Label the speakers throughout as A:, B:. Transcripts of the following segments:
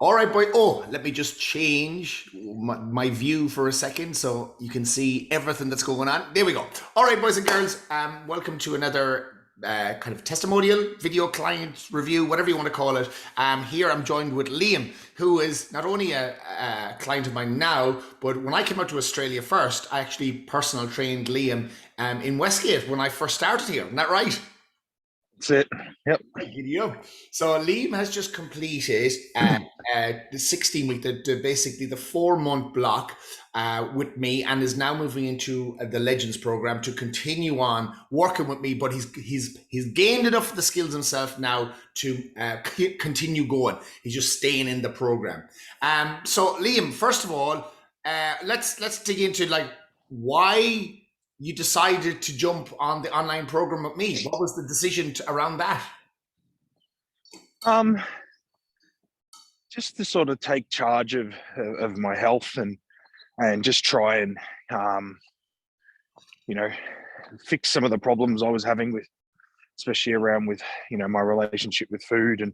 A: All right, boy. Oh, let me just change my view for a second so you can see everything that's going on. There we go. All right, boys and girls. Welcome to another kind of testimonial video client review, whatever you want to call it. Here I'm joined with Liam, who is not only a client of mine now, but when I came out to Australia first, I actually personal trained Liam in Westgate when I first started here. Isn't that right?
B: That's it. Yep.
A: Right, giddy up. So Liam has just completed the 16 week, basically the 4 month block with me, and is now moving into the Legends program to continue on working with me. But he's gained enough of the skills himself now to continue going. He's just staying in the program. So Liam, first of all, let's dig into like why you decided to jump on the online program with me. What was the decision around that?
B: Um, just to sort of take charge of my health and just try and you know fix some of the problems I was having with, especially around with my relationship with food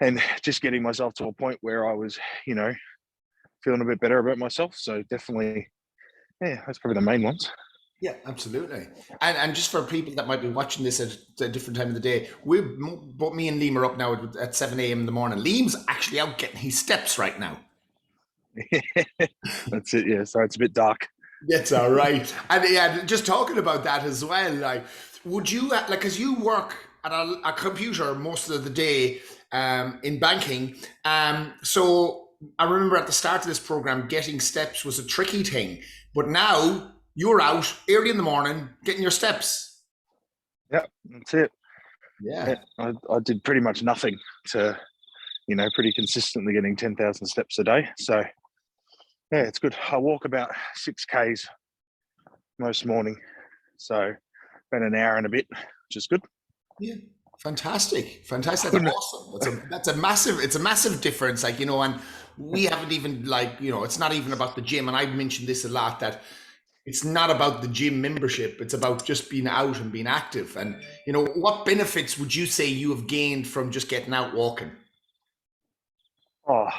B: and just getting myself to a point where I was feeling a bit better about myself. So definitely, yeah, that's probably the main ones.
A: Yeah, absolutely. And just for people that might be watching this at a different time of the day, both me and Liam are up now at 7 a.m. in the morning. Liam's actually out getting his steps right now.
B: That's it. Yeah. So it's a bit dark.
A: That's all right. And yeah, just talking about that as well, like, would you, like, because you work at a computer most of the day in banking. So I remember at the start of this program, getting steps was a tricky thing. But now you're out early in the morning getting your steps.
B: Yeah, that's it. Yeah,
A: Yeah.
B: I did pretty much nothing to, pretty consistently getting 10,000 steps a day. So yeah, it's good. I walk about 6Ks most morning. So about an hour and a bit, which is good.
A: Yeah. Fantastic. Fantastic. That's
B: Couldn't-
A: awesome. It's a massive difference. Like, and we haven't even like, it's not even about the gym. And I've mentioned this a lot that it's not about the gym membership. It's about just being out and being active. And, what benefits would you say you have gained from just getting out walking?
B: Oh,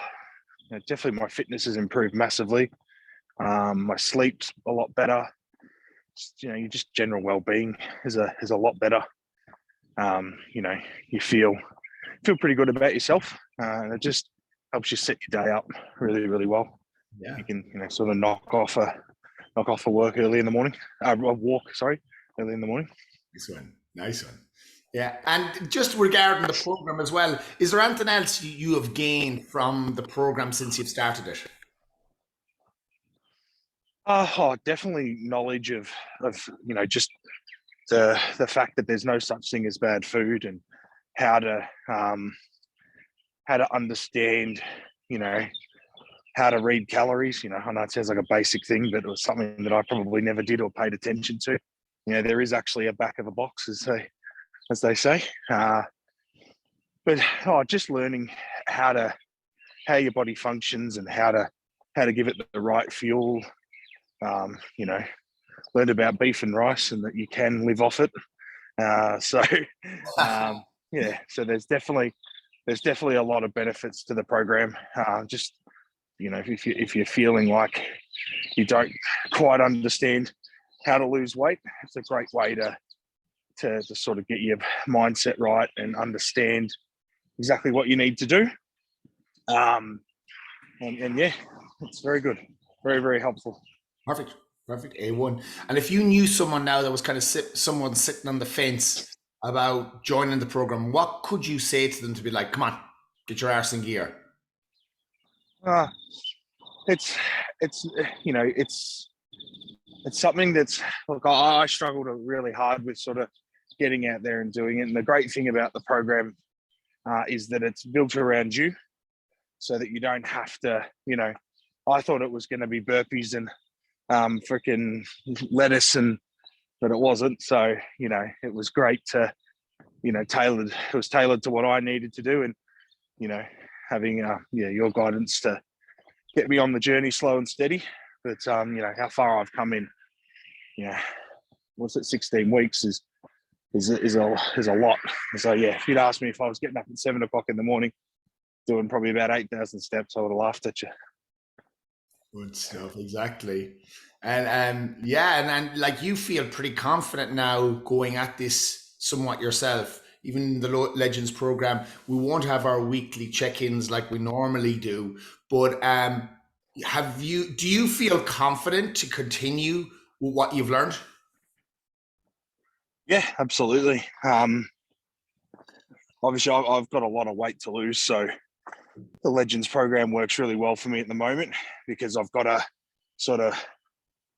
B: definitely my fitness has improved massively. My sleep's a lot better. Your just general well-being is a lot better. You feel pretty good about yourself, and it just helps you set your day up really, really well.
A: Yeah.
B: You can sort of knock off a work early in the morning. A walk, sorry, early in the morning.
A: Nice one. Nice one. Yeah. And just regarding the program as well, is there anything else you have gained from the program since you've started it?
B: Definitely knowledge of just the fact that there's no such thing as bad food, and how to understand, how to read calories. I know it sounds like a basic thing, but it was something that I probably never did or paid attention to. There is actually a back of a box, as they say. But just learning how your body functions and how to give it the right fuel. Um, you know, Learned about beef and rice and that you can live off it. So yeah, so there's definitely a lot of benefits to the program. Just if you're feeling like you don't quite understand how to lose weight, it's a great way to sort of get your mindset right and understand exactly what you need to do. And yeah, it's very good, very, very helpful.
A: Perfect. Perfect. A1. And if you knew someone now that was kind of someone sitting on the fence about joining the program, what could you say to them to be like, come on, get your arse in gear?
B: Uh, it's it's it's something that's, look, I struggled really hard with sort of getting out there and doing it. And the great thing about the program is that it's built around you, so that you don't have to. I thought it was going to be burpees and freaking lettuce, but it wasn't. So it was great to tailored. It was tailored to what I needed to do, and you know having your guidance to get me on the journey slow and steady. But how far I've come in, what's it, 16 weeks is a lot. So yeah, if you'd asked me if I was getting up at 7 o'clock in the morning doing probably about 8,000 steps, I would have laughed at you.
A: Good stuff, exactly. And yeah, and like you feel pretty confident now going at this somewhat yourself. Even in the Legends program, we won't have our weekly check-ins like we normally do. But do you feel confident to continue with what you've learned?
B: Yeah, absolutely. Obviously, I've got a lot of weight to lose, so the Legends program works really well for me at the moment because I've got a sort of,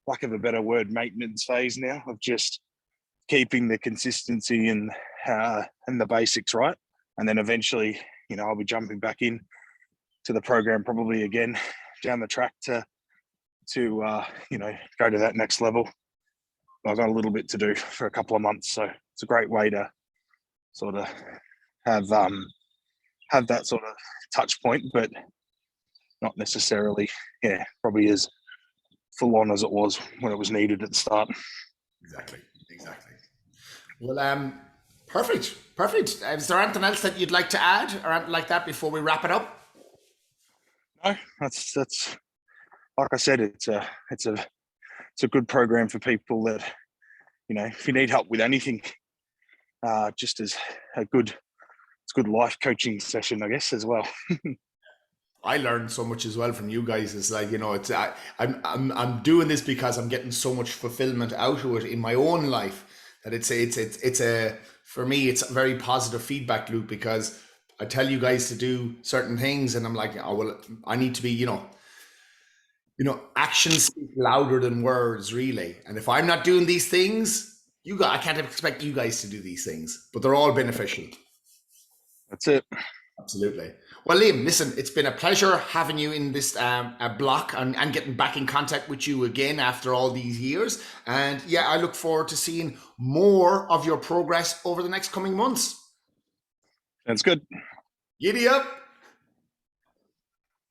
B: lack of a better word, maintenance phase now of just keeping the consistency and the basics right, and then eventually, I'll be jumping back in to the program probably again down the track to go to that next level. I've got a little bit to do for a couple of months, so it's a great way to sort of have that sort of touch point, but not necessarily, probably as full on as it was when it was needed at the start.
A: Exactly, exactly. Well, perfect, perfect. Is there anything else that you'd like to add or anything like that before we wrap it up?
B: No, that's like I said, it's a good program for people that, if you need help with anything, just as it's a good life coaching session, I guess, as well.
A: I learned so much as well from you guys. It's like it's I'm doing this because I'm getting so much fulfillment out of it in my own life that it's a for me it's a very positive feedback loop because I tell you guys to do certain things and I'm like, oh well, I need to be actions speak louder than words, really. And if I'm not doing these things, I can't expect you guys to do these things, but they're all beneficial.
B: That's it.
A: Absolutely. Well, Liam, listen, it's been a pleasure having you in this block and getting back in contact with you again after all these years. And yeah, I look forward to seeing more of your progress over the next coming months.
B: That's good.
A: Giddy up.